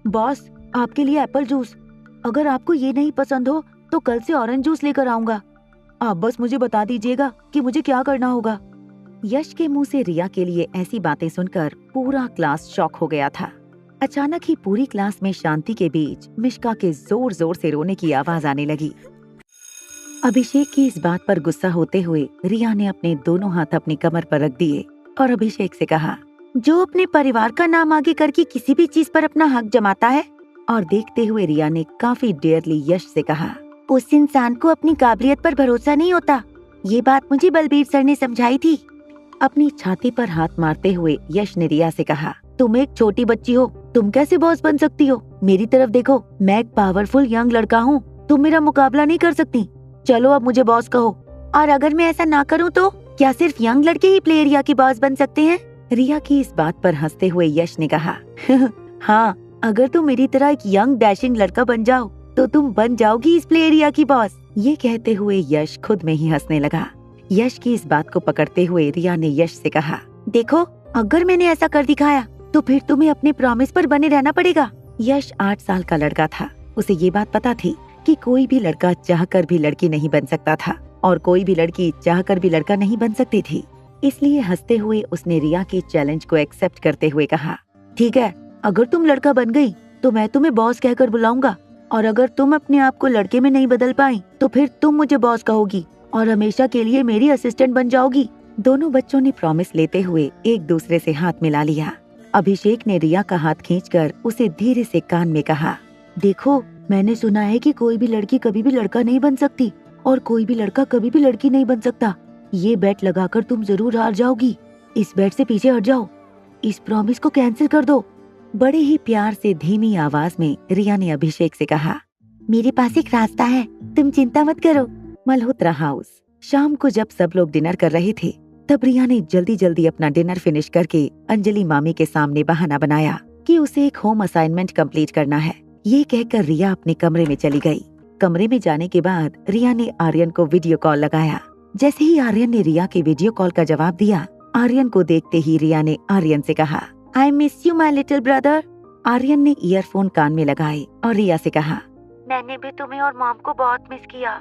Boss, आपके लिए Apple juice. अगर आपको ये नहीं पसंद हो तो कल से ऑरेंज जूस लेकर आऊंगा। आप बस मुझे बता दीजिएगा कि मुझे क्या करना होगा। यश के मुंह से रिया के लिए ऐसी बातें सुनकर पूरा क्लास शॉक हो गया था। अचानक ही पूरी क्लास में शांति के बीच मिश्का के जोर जोर से रोने की आवाज आने लगी। अभिषेक की इस बात पर गुस्सा होते हुए रिया ने अपने दोनों हाथ अपनी कमर पर रख दिए और अभिषेक से कहा, जो अपने परिवार का नाम आगे करके किसी भी चीज पर अपना हक जमाता है। और देखते हुए रिया ने काफी डेयरली यश से कहा, उस इंसान को अपनी काबिलियत पर भरोसा नहीं होता। ये बात मुझे बलबीर सर ने समझाई थी। अपनी छाती पर हाथ मारते हुए यश ने रिया से कहा, तुम एक छोटी बच्ची हो, तुम कैसे बॉस बन सकती हो? मेरी तरफ देखो, मैं एक पावरफुल यंग लड़का हूँ, तुम मेरा मुकाबला नहीं कर सकती। चलो अब मुझे बॉस कहो। और अगर मैं ऐसा ना करूँ तो क्या सिर्फ यंग लड़के ही प्ले एरिया की बॉस बन सकते हैं? रिया की इस बात पर हंसते हुए यश ने कहा, हाँ, अगर तुम मेरी तरह एक यंग डैशिंग लड़का बन जाओ तो तुम बन जाओगी इस प्ले एरिया की बॉस। ये कहते हुए यश खुद में ही हंसने लगा। यश की इस बात को पकड़ते हुए रिया ने यश से कहा, देखो, अगर मैंने ऐसा कर दिखाया तो फिर तुम्हें अपने प्रॉमिस पर बने रहना पड़ेगा। यश 8 साल का लड़का था। उसे ये बात पता थी कि कोई भी लड़का चाहकर भी लड़की नहीं बन सकता था और कोई भी लड़की चाहकर भी लड़का नहीं बन सकती थी। इसलिए हंसते हुए उसने रिया की चैलेंज को एक्सेप्ट करते हुए कहा, ठीक है, अगर तुम लड़का बन गई तो मैं तुम्हें बॉस कहकर बुलाऊंगा, और अगर तुम अपने आप को लड़के में नहीं बदल पाई तो फिर तुम मुझे बॉस कहोगी और हमेशा के लिए मेरी असिस्टेंट बन जाओगी। दोनों बच्चों ने प्रॉमिस लेते हुए एक दूसरे से हाथ मिला लिया। अभिषेक ने रिया का हाथ खींचकर उसे धीरे से कान में कहा, देखो, मैंने सुना है कि कोई भी लड़की कभी भी लड़का नहीं बन सकती और कोई भी लड़का कभी भी लड़की नहीं बन सकता। ये बेट लगाकर तुम जरूर हार जाओगी। इस बेट से पीछे हट जाओ। इस प्रॉमिस को कैंसिल कर दो। बड़े ही प्यार से धीमी आवाज में रिया ने अभिषेक से कहा, मेरे पास एक रास्ता है, तुम चिंता मत करो। मल्होत्रा हाउस। शाम को जब सब लोग डिनर कर रहे थे तब रिया ने जल्दी जल्दी अपना डिनर फिनिश करके अंजलि मामी के सामने बहाना बनाया कि उसे एक होम असाइनमेंट कंप्लीट करना है। ये कहकर रिया अपने कमरे में चली गई। कमरे में जाने के बाद रिया ने आर्यन को वीडियो कॉल लगाया। जैसे ही आर्यन ने रिया के वीडियो कॉल का जवाब दिया, आर्यन को देखते ही रिया ने आर्यन से कहा, I miss you my little brother. Aryan ने ईयरफोन कान में लगाए और रिया से कहा, मैंने भी तुम्हें और मॉम को बहुत मिस किया।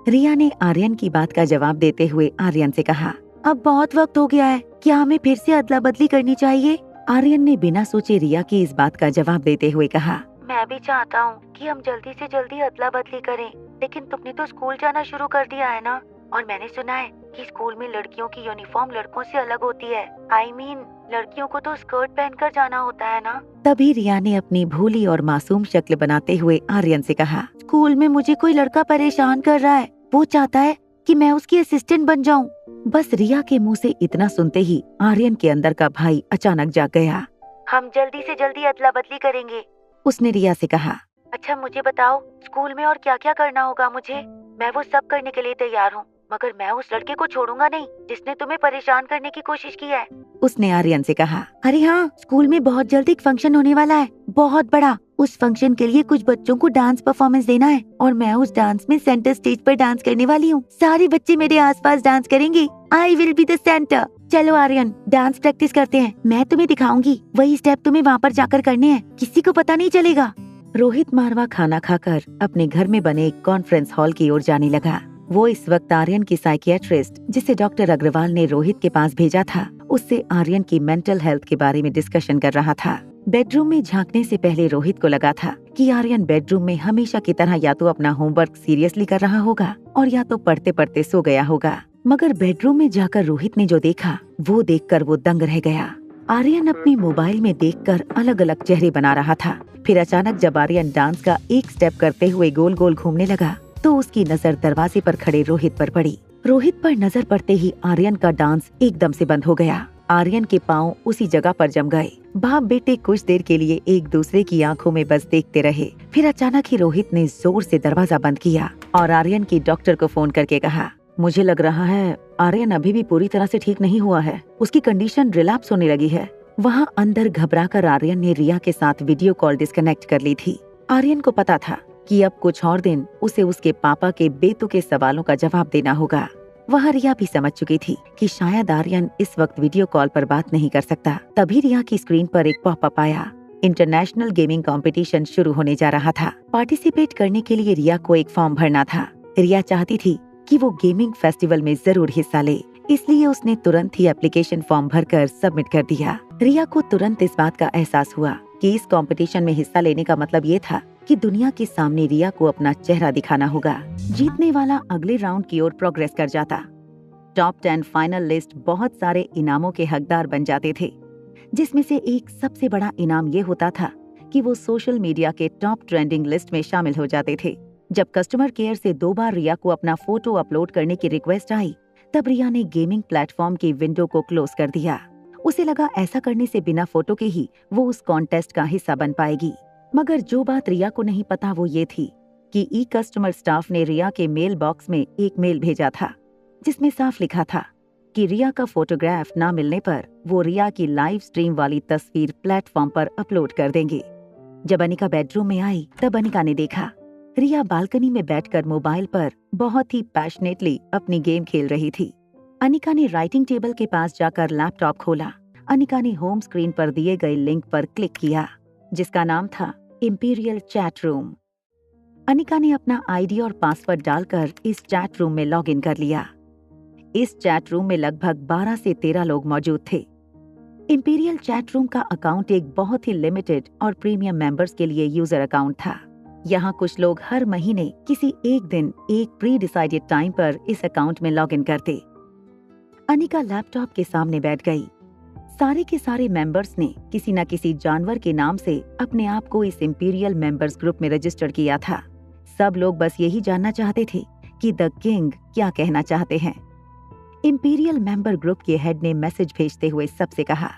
रिया ने आर्यन की बात का जवाब देते हुए आर्यन से कहा, अब बहुत वक्त हो गया है, क्या हमें फिर से अदला बदली करनी चाहिए? आर्यन ने बिना सोचे रिया की इस बात का जवाब देते हुए कहा, मैं भी चाहता हूँ कि हम जल्दी से जल्दी अदला बदली करें, लेकिन तुमने तो स्कूल जाना शुरू कर दिया है ना, और मैंने सुना है कि स्कूल में लड़कियों की यूनिफॉर्म लड़कों से अलग होती है। I mean, लड़कियों को तो स्कर्ट पहनकर जाना होता है ना। तभी रिया ने अपनी भोली और मासूम शक्ल बनाते हुए आर्यन से कहा, स्कूल में मुझे कोई लड़का परेशान कर रहा है, वो चाहता है कि मैं उसकी असिस्टेंट बन जाऊं। बस रिया के मुंह से इतना सुनते ही आर्यन के अंदर का भाई अचानक जाग गया। हम जल्दी से जल्दी अदला बदली करेंगे, उसने रिया से कहा। अच्छा मुझे बताओ, स्कूल में और क्या क्या करना होगा मुझे? मैं वो सब करने के लिए तैयार हूँ, मगर मैं उस लड़के को छोड़ूंगा नहीं जिसने तुम्हें परेशान करने की कोशिश की है, उसने आर्यन से कहा। अरे हाँ, स्कूल में बहुत जल्द एक फंक्शन होने वाला है, बहुत बड़ा। उस फंक्शन के लिए कुछ बच्चों को डांस परफॉर्मेंस देना है और मैं उस डांस में सेंटर स्टेज पर डांस करने वाली हूँ। सारे बच्चे मेरे आसपास डांस करेंगे। I will be the centre. चलो आर्यन, डांस प्रैक्टिस करते हैं, मैं तुम्हें दिखाऊंगी। वही स्टेप तुम्हें वहाँ पर जाकर करने हैं, किसी को पता नहीं चलेगा। रोहित मारवा खाना खाकर अपने घर में बने एक कॉन्फ्रेंस हॉल की ओर जाने लगा। वो इस वक्त आर्यन की साइकियाट्रिस्ट, जिसे डॉक्टर अग्रवाल ने रोहित के पास भेजा था, उससे आर्यन की मेंटल हेल्थ के बारे में डिस्कशन कर रहा था। बेडरूम में झांकने से पहले रोहित को लगा था कि आर्यन बेडरूम में हमेशा की तरह या तो अपना होमवर्क सीरियसली कर रहा होगा और या तो पढ़ते पढ़ते सो गया होगा। मगर बेडरूम में जाकर रोहित ने जो देखा, वो देखकर वो दंग रह गया। आर्यन अपनी मोबाइल में देखकर अलग अलग चेहरे बना रहा था। फिर अचानक जब आर्यन डांस का एक स्टेप करते हुए गोल गोल घूमने लगा तो उसकी नजर दरवाजे पर खड़े रोहित पर पड़ी। रोहित पर नजर पड़ते ही आर्यन का डांस एकदम से बंद हो गया। आर्यन के पाँव उसी जगह पर जम गए। बाप बेटे कुछ देर के लिए एक दूसरे की आंखों में बस देखते रहे। फिर अचानक ही रोहित ने जोर से दरवाजा बंद किया और आर्यन की डॉक्टर को फोन करके कहा, मुझे लग रहा है आर्यन अभी भी पूरी तरह से ठीक नहीं हुआ है, उसकी कंडीशन रिलैप्स होने लगी है। वहाँ अंदर घबराकर आर्यन ने रिया के साथ वीडियो कॉल डिस्कनेक्ट कर ली थी। आर्यन को पता था कि अब कुछ और दिन उसे उसके पापा के बेतुके सवालों का जवाब देना होगा। वह रिया भी समझ चुकी थी कि शायद आर्यन इस वक्त वीडियो कॉल पर बात नहीं कर सकता। तभी रिया की स्क्रीन पर एक पॉपअप आया। इंटरनेशनल गेमिंग कंपटीशन शुरू होने जा रहा था। पार्टिसिपेट करने के लिए रिया को एक फॉर्म भरना था। रिया चाहती थी कि वो गेमिंग फेस्टिवल में जरूर हिस्सा ले, इसलिए उसने तुरंत ही एप्लीकेशन फॉर्म भरकर सबमिट कर दिया। रिया को तुरंत इस बात का एहसास हुआ कि इस कंपटीशन में हिस्सा लेने का मतलब ये था कि दुनिया के सामने रिया को अपना चेहरा दिखाना होगा। जीतने वाला अगले राउंड की ओर प्रोग्रेस कर जाता। टॉप 10 फाइनल लिस्ट बहुत सारे इनामों के हकदार बन जाते थे, जिसमें से एक सबसे बड़ा इनाम ये होता था कि वो सोशल मीडिया के टॉप ट्रेंडिंग लिस्ट में शामिल हो जाते थे। जब कस्टमर केयर से 2 बार रिया को अपना फोटो अपलोड करने की रिक्वेस्ट आई, तब रिया ने गेमिंग प्लेटफॉर्म की विंडो को क्लोज कर दिया। उसे लगा ऐसा करने से बिना फोटो के ही वो उस कॉन्टेस्ट का हिस्सा बन पाएगी। मगर जो बात रिया को नहीं पता वो ये थी कि ई कस्टमर स्टाफ ने रिया के मेल बॉक्स में एक मेल भेजा था, जिसमें साफ लिखा था कि रिया का फोटोग्राफ ना मिलने पर वो रिया की लाइव स्ट्रीम वाली तस्वीर प्लेटफॉर्म पर अपलोड कर देंगे। जब अनिका बेडरूम में आई, तब अनिका ने देखा रिया बालकनी में बैठकर मोबाइल पर बहुत ही पैशनेटली अपनी गेम खेल रही थी। अनिका ने राइटिंग टेबल के पास जाकर लैपटॉप खोला। अनिका ने होम स्क्रीन पर दिए गए लिंक पर क्लिक किया, जिसका नाम था इंपीरियल चैट रूम। अनिका ने अपना आईडी और पासवर्ड डालकर इस चैट रूम में लॉग इन कर लिया। इस चैट रूम में लगभग 12 से 13 लोग मौजूद थे। इंपीरियल चैट रूम का अकाउंट एक बहुत ही लिमिटेड और प्रीमियम मेंबर्स के लिए यूजर अकाउंट था। यहाँ कुछ लोग हर महीने किसी एक दिन एक प्री डिसाइडेड टाइम पर इस अकाउंट में लॉग इन करते। अनिका लैपटॉप के सामने बैठ गई। सारे के सारे मेंबर्स ने किसी न किसी जानवर के नाम से अपने आप को इस इंपीरियल मेंबर्स ग्रुप में रजिस्टर किया था। सब लोग बस यही जानना चाहते थे कि द किंग क्या कहना चाहते हैं। इंपीरियल मेंबर ग्रुप के हेड ने मैसेज भेजते हुए सबसे कहा,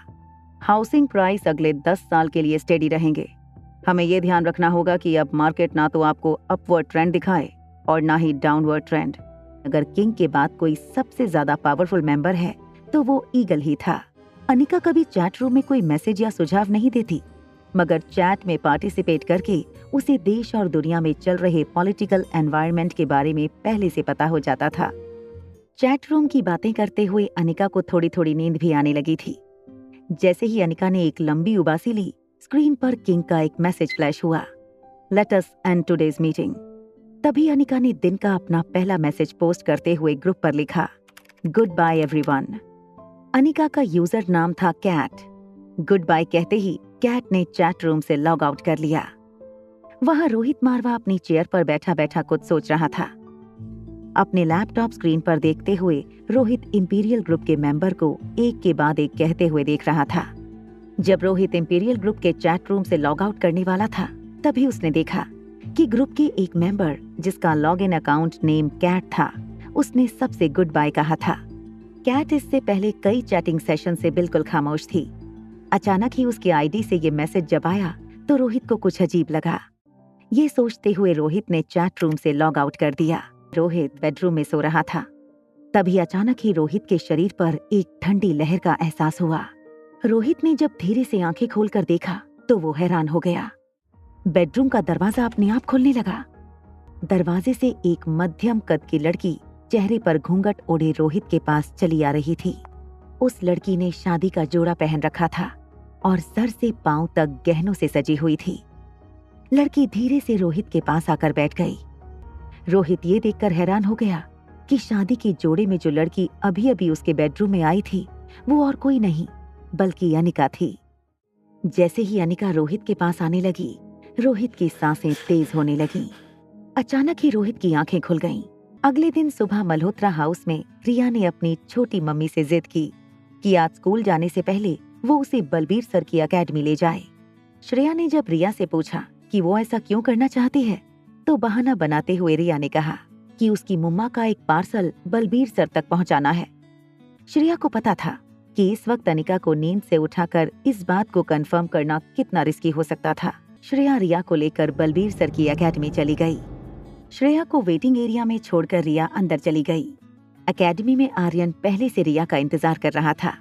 हाउसिंग प्राइस अगले 10 साल के लिए स्टेडी रहेंगे। हमें ये ध्यान रखना होगा कि अब मार्केट ना तो आपको अपवर्ड ट्रेंड दिखाए और ना ही डाउनवर्ड ट्रेंड। अगर किंग के बाद कोई सबसे ज्यादा पावरफुल मेंबर है तो वो ईगल ही था। अनिका कभी चैट रूम में कोई मैसेज या सुझाव नहीं देती, मगर चैट में पार्टिसिपेट करके उसे देश और दुनिया में चल रहे पॉलिटिकल एनवायरनमेंट के बारे में पहले से पता हो जाता था। चैट रूम की बातें करते हुए अनिका को थोड़ी थोड़ी नींद भी आने लगी थी। जैसे ही अनिका ने एक लंबी उबासी ली, स्क्रीन पर किंग का एक मैसेज फ्लैश हुआ, let us and today's meeting. तभी अनिका ने दिन का अपना पहला मैसेज पोस्ट करते हुए ग्रुप पर लिखा, गुड बाय एवरीवन। अनिका का यूजर नाम था कैट। गुड बाय कहते ही कैट ने चैट रूम से लॉग आउट कर लिया। वहां रोहित मारवा अपनी चेयर पर बैठा बैठा कुछ सोच रहा था। अपने लैपटॉप स्क्रीन पर देखते हुए रोहित इंपीरियल ग्रुप के मेंबर को एक के बाद एक कहते हुए देख रहा था। जब रोहित इंपीरियल ग्रुप के चैट रूम से लॉग आउट करने वाला था, तभी उसने देखा कि ग्रुप के एक मेंबर, जिसका log in account name cat था, उसने सबसे गुड बाय कहा था। कैट इससे पहले कई चैटिंग सेशन से बिल्कुल खामोश थी। अचानक ही उसके आईडी से ये मैसेज जब आया तो रोहित को कुछ अजीब लगा। ये सोचते हुए रोहित ने चैट रूम से लॉग आउट कर दिया। रोहित बेडरूम में सो रहा था। तभी अचानक ही रोहित के शरीर पर एक ठंडी लहर का एहसास हुआ। रोहित ने जब धीरे से आंखें खोलकर देखा तो वो हैरान हो गया। बेडरूम का दरवाजा अपने आप खुलने लगा। दरवाजे से एक मध्यम कद की लड़की चेहरे पर घूंघट ओढ़े रोहित के पास चली आ रही थी। उस लड़की ने शादी का जोड़ा पहन रखा था और सर से पांव तक गहनों से सजी हुई थी। लड़की धीरे से रोहित के पास आकर बैठ गई। रोहित ये देखकर हैरान हो गया कि शादी के जोड़े में जो लड़की अभी अभी उसके बेडरूम में आई थी, वो और कोई नहीं बल्कि अनिका थी। जैसे ही अनिका रोहित के पास आने लगी, रोहित की सांसें तेज होने लगीं। अचानक ही रोहित की आंखें खुल गईं। अगले दिन सुबह मल्होत्रा हाउस में रिया ने अपनी छोटी मम्मी से जिद की कि आज स्कूल जाने से पहले वो उसे बलबीर सर की एकेडमी ले जाए। श्रेया ने जब रिया से पूछा कि वो ऐसा क्यों करना चाहती है, तो बहाना बनाते हुए रिया ने कहा कि उसकी मुम्मा का एक पार्सल बलबीर सर तक पहुंचाना है। श्रेया को पता था कि इस वक्त अनिका को नींद से उठाकर इस बात को कंफर्म करना कितना रिस्की हो सकता था। श्रेया रिया को लेकर बलबीर सर की एकेडमी चली गई। श्रेया को वेटिंग एरिया में छोड़कर रिया अंदर चली गई। एकेडमी में आर्यन पहले से रिया का इंतजार कर रहा था।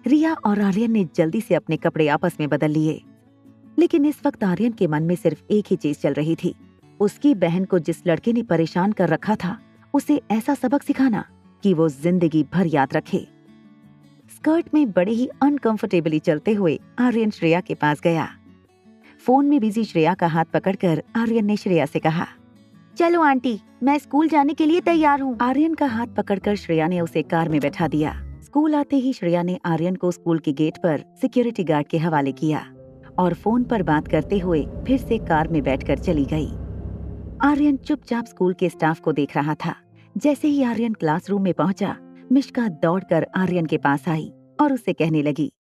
रिया और आर्यन ने जल्दी से अपने कपड़े आपस में बदल लिए, लेकिन इस वक्त आर्यन के मन में सिर्फ एक ही चीज चल रही थी, उसकी बहन को जिस लड़के ने परेशान कर रखा था, उसे ऐसा सबक सिखाना कि वो जिंदगी भर याद रखे। स्कर्ट में बड़े ही अनकंफर्टेबली चलते हुए आर्यन श्रेया के पास गया। फोन में बिजी श्रेया का हाथ पकड़कर आर्यन ने श्रेया से कहा, चलो आंटी, मैं स्कूल जाने के लिए तैयार हूँ। आर्यन का हाथ पकड़कर श्रेया ने उसे कार में बैठा दिया। स्कूल आते ही श्रेया ने आर्यन को स्कूल के गेट पर सिक्योरिटी गार्ड के हवाले किया और फोन पर बात करते हुए फिर से कार में बैठकर चली गई। आर्यन चुपचाप स्कूल के स्टाफ को देख रहा था। जैसे ही आर्यन क्लासरूम में पहुंचा, मिष्का दौड़कर आर्यन के पास आई और उससे कहने लगी,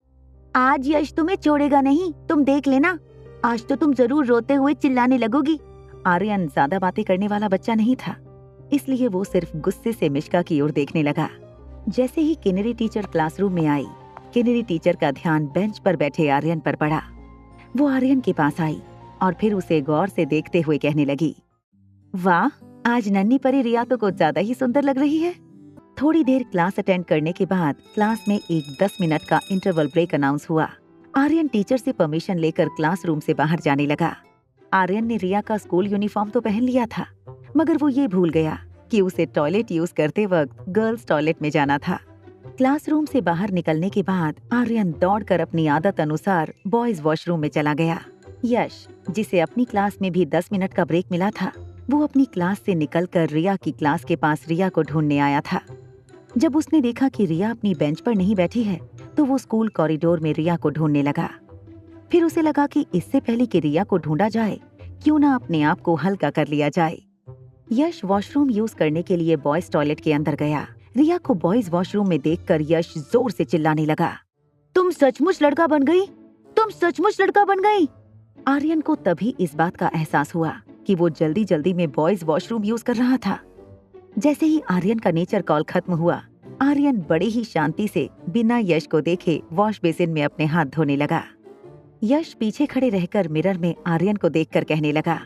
आज यश तुम्हें छोड़ेगा नहीं, तुम देख लेना, आज तो तुम जरूर रोते हुए चिल्लाने लगोगी। आर्यन ज्यादा बातें करने वाला बच्चा नहीं था, इसलिए वो सिर्फ गुस्से से मिष्का की ओर देखने लगा। जैसे ही किन्नरी टीचर क्लासरूम में आई, किन्नरी टीचर का ध्यान बेंच पर बैठे आर्यन पर पड़ा। वो आर्यन के पास आई और फिर उसे गौर से देखते हुए कहने लगी, वाह, आज नन्ही परी रिया तो कुछ ज्यादा ही सुंदर लग रही है। थोड़ी देर क्लास अटेंड करने के बाद क्लास में एक 10 मिनट का इंटरवल ब्रेक अनाउंस हुआ। आर्यन टीचर से परमिशन लेकर क्लासरूम से बाहर जाने लगा। आर्यन ने रिया का स्कूल यूनिफॉर्म तो पहन लिया था, मगर वो ये भूल गया कि उसे टॉयलेट यूज करते वक्त गर्ल्स टॉयलेट में जाना था। क्लासरूम से बाहर निकलने के बाद आर्यन दौड़कर अपनी आदत अनुसार बॉयज वॉशरूम में चला गया। यश, जिसे अपनी क्लास में भी 10 मिनट का ब्रेक मिला था, वो अपनी क्लास से निकलकर रिया की क्लास के पास रिया को ढूंढने आया था। जब उसने देखा कि रिया अपनी बेंच पर नहीं बैठी है, तो वो स्कूल कॉरिडोर में रिया को ढूंढने लगा। फिर उसे लगा कि इससे पहले कि रिया को ढूंढा जाए, क्यों ना अपने आप को हल्का कर लिया जाए। यश वॉशरूम यूज करने के लिए बॉयज टॉयलेट के अंदर गया। रिया को बॉयज वॉशरूम में देखकर यश जोर से चिल्लाने लगा, तुम सचमुच लड़का बन गई, तुम सचमुच लड़का बन गई। आर्यन को तभी इस बात का एहसास हुआ कि वो जल्दी जल्दी में बॉयज वॉशरूम यूज कर रहा था। जैसे ही आर्यन का नेचर कॉल खत्म हुआ, आर्यन बड़े ही शांति से बिना यश को देखे वॉश बेसिन में अपने हाथ धोने लगा। यश पीछे खड़े रहकर मिरर में आर्यन को देखकर कहने लगा,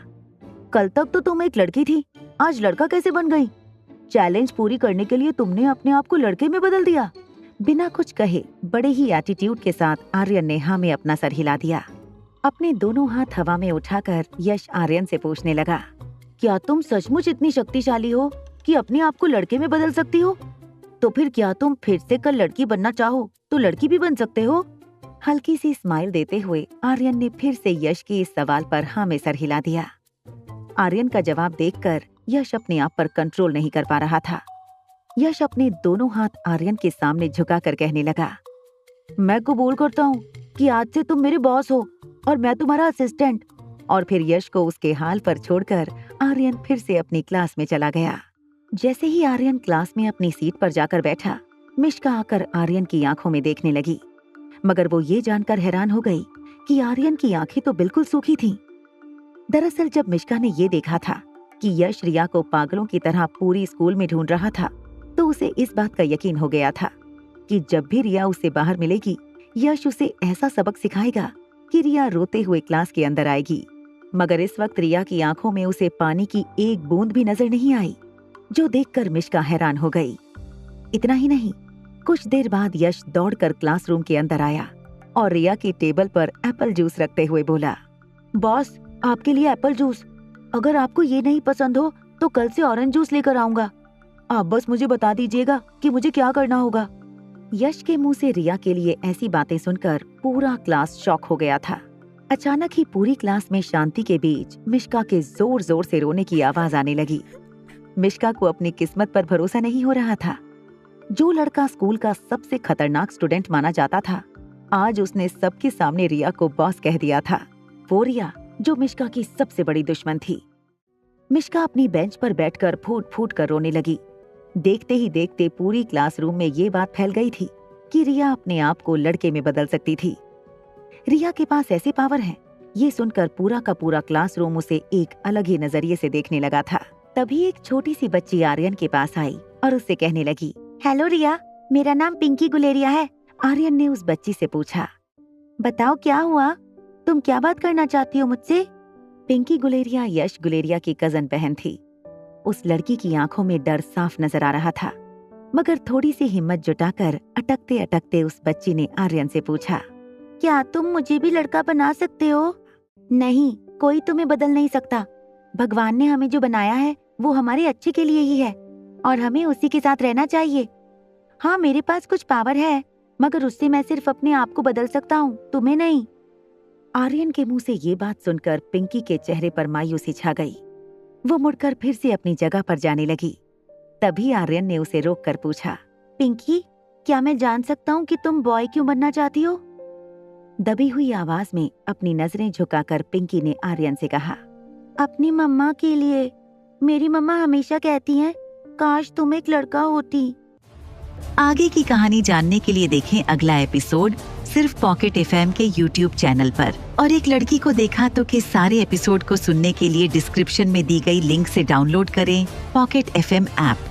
कल तक तो तुम एक लड़की थी, आज लड़का कैसे बन गई? चैलेंज पूरी करने के लिए तुमने अपने आप को लड़के में बदल दिया। बिना कुछ कहे बड़े ही एटीट्यूड के साथ आर्यन ने हाँ में अपना सर हिला दिया। अपने दोनों हाथ हवा में उठाकर यश आर्यन से पूछने लगा, क्या तुम सचमुच इतनी शक्तिशाली हो कि अपने आप को लड़के में बदल सकती हो? तो फिर क्या तुम फिर से कल लड़की बनना चाहो तो लड़की भी बन सकते हो? हल्की सी स्माइल देते हुए आर्यन ने फिर से यश के इस सवाल पर हाँ में सर हिला दिया। आर्यन का जवाब देखकर यश अपने आप पर कंट्रोल नहीं कर पा रहा था। यश अपने दोनों हाथ आर्यन के सामने झुकाकर कहने लगा, मैं कबूल करता हूँ कि आज से तुम मेरे बॉस हो और मैं तुम्हारा असिस्टेंट। और फिर यश को उसके हाल पर छोड़कर आर्यन फिर से अपनी क्लास में चला गया। जैसे ही आर्यन क्लास में अपनी सीट पर जाकर बैठा, मिष्का आकर आर्यन की आंखों में देखने लगी, मगर वो ये जानकर हैरान हो गई कि आर्यन की आंखें तो बिल्कुल सूखी थीं। दरअसल जब मिष्का ने ये देखा था कि यश रिया को पागलों की तरह पूरी स्कूल में ढूंढ रहा था, तो उसे इस बात का यकीन हो गया था कि जब भी रिया उससे बाहर मिलेगी, यश उसे ऐसा सबक सिखाएगा कि रिया रोते हुए क्लास के अंदर आएगी। मगर इस वक्त रिया की आंखों में उसे पानी की एक बूंद भी नजर नहीं आई, जो देखकर मिष्का हैरान हो गई। इतना ही नहीं, कुछ देर बाद यश दौड़कर क्लासरूम के अंदर आया और रिया की टेबल पर एप्पल जूस रखते हुए बोला, बॉस, आपके लिए एप्पल जूस। अगर आपको ये नहीं पसंद हो तो कल से ऑरेंज जूस लेकर आऊंगा। आप बस मुझे बता दीजिएगा कि मुझे क्या करना होगा। यश के मुंह से रिया के लिए ऐसी बातें सुनकर पूरा क्लास शॉक हो गया था। अचानक ही पूरी क्लास में शांति के बीच मिष्का के जोर जोर से रोने की आवाज आने लगी। मिष्का को अपनी किस्मत पर भरोसा नहीं हो रहा था। जो लड़का स्कूल का सबसे खतरनाक स्टूडेंट माना जाता था, आज उसने सबके सामने रिया को बॉस कह दिया था। वो रिया जो मिष्का की सबसे बड़ी दुश्मन थी। मिष्का अपनी बेंच पर बैठकर फूट फूट कर रोने लगी। देखते ही देखते पूरी क्लासरूम में ये बात फैल गई थी कि रिया अपने आप को लड़के में बदल सकती थी। रिया के पास ऐसे पावर हैं, ये सुनकर पूरा का पूरा क्लासरूम उसे एक अलग ही नजरिए से देखने लगा था। तभी एक छोटी सी बच्ची आर्यन के पास आई और उससे कहने लगी, हेलो रिया, मेरा नाम पिंकी गुलेरिया है। आर्यन ने उस बच्ची से पूछा, बताओ क्या हुआ, तुम क्या बात करना चाहती हो मुझसे? पिंकी गुलेरिया यश गुलेरिया की कजन बहन थी। उस लड़की की आंखों में डर साफ नजर आ रहा था, मगर थोड़ी सी हिम्मत जुटाकर अटकते अटकते उस बच्ची ने आर्यन से पूछा, क्या तुम मुझे भी लड़का बना सकते हो? नहीं, कोई तुम्हें बदल नहीं सकता। भगवान ने हमें जो बनाया है वो हमारे अच्छे के लिए ही है और हमें उसी के साथ रहना चाहिए। हाँ, मेरे पास कुछ पावर है, मगर उससे मैं सिर्फ अपने आप को बदल सकता हूँ, तुम्हें नहीं। आर्यन के मुंह से ये बात सुनकर पिंकी के चेहरे पर मायूसी छा गई। वो मुड़कर फिर से अपनी जगह पर जाने लगी। तभी आर्यन ने उसे रोककर पूछा, पिंकी, क्या मैं जान सकता हूँ कि तुम बॉय क्यों बनना चाहती हो? दबी हुई आवाज में अपनी नजरें झुकाकर पिंकी ने आर्यन से कहा, अपनी मम्मा के लिए। मेरी मम्मा हमेशा कहती हैं, काश तुम एक लड़का होती। आगे की कहानी जानने के लिए देखें अगला एपिसोड सिर्फ पॉकेट एफएम के यूट्यूब चैनल पर। और एक लड़की को देखा तो के सारे एपिसोड को सुनने के लिए डिस्क्रिप्शन में दी गई लिंक से डाउनलोड करें पॉकेट एफएम ऐप।